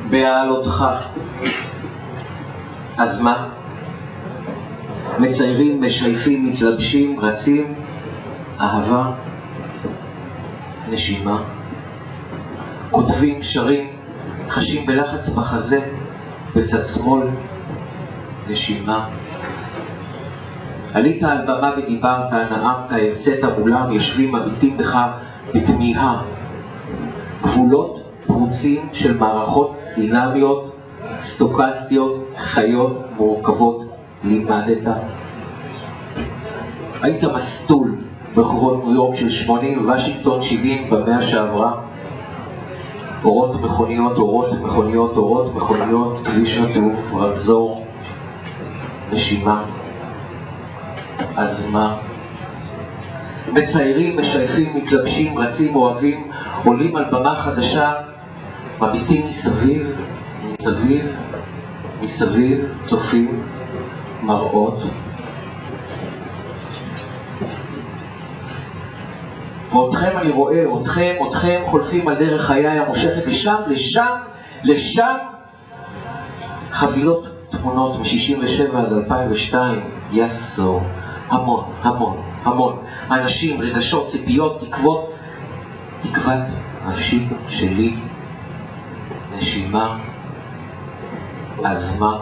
בהעלותך. אז מה? מציירים, משייפים, מתלבשים, רצים, אהבה, נשימה. כותבים, שרים, חשים בלחץ בחזה, בצד שמאל, נשימה. עלית על במה ודיברת, נאמת, יצאת מולם, יושבים, מביטים בך בתמיהה. גבולות פרוצים של מערכות דינמיות, סטוקסטיות, חיות, מורכבות, לימדת. היית מסטול ברחובות ניו יורק של 80, וושינגטון 70 במאה שעברה. אורות מכוניות, אורות מכוניות, אורות מכוניות, כביש נטוף, רמזור, נשימה. אז מה? מציירים, משייפים, מתלבשים, רצים, אוהבים, עולים על במה חדשה, מביטים מסביב, מסביב, מסביב, צופים, מראות. ואותכם אני רואה, אתכם חולפים על דרך חיי המושכת לשם, לשם, לשם. חבילות תמונות מ-67 עד 2002, יסו, המון, המון, המון. אנשים, רגשות, ציפיות, תקוות, תקוות נפשי שלי, נשימה. אז מה?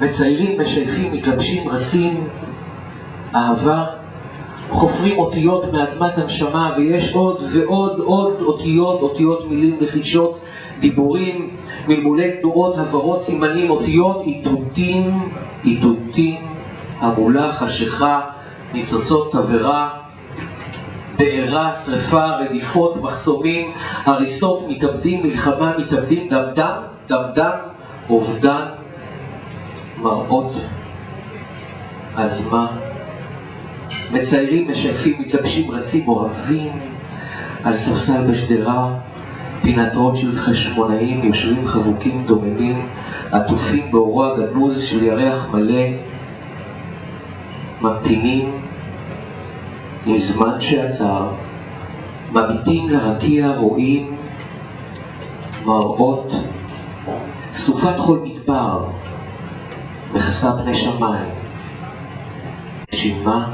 מציירים, משייפים, מתלבשים, רצים, אהבה, חופרים אותיות מאדמת הנשמה, ויש עוד ועוד אותיות, אותיות, מילים, לחישות, דיבורים, מלמולי תנועות, הברות, סימנים, אותיות, איתותים, איתותים, המולה, חשיכה, ניצוצות, תברה, בעירה, שריפה, רדיפות, מחסומים, הריסות, מתאבדים, מלחמה, מתאבדים, דמדם, דמדם, אובדן, מראות. אז מה? מציירים, משייפים, מתלבשים, רצים, אוהבים, על ספסל בשדרה, פינת רוטשילד חשמונאים, יושבים חבוקים דוממים, עטופים באורו הגנוז של ירח מלא, ממתינים עם זמן שעצר, מביטים לרקיע, רואים מראות, סופת חול מדבר, מכסה פני שמיים, נשימה.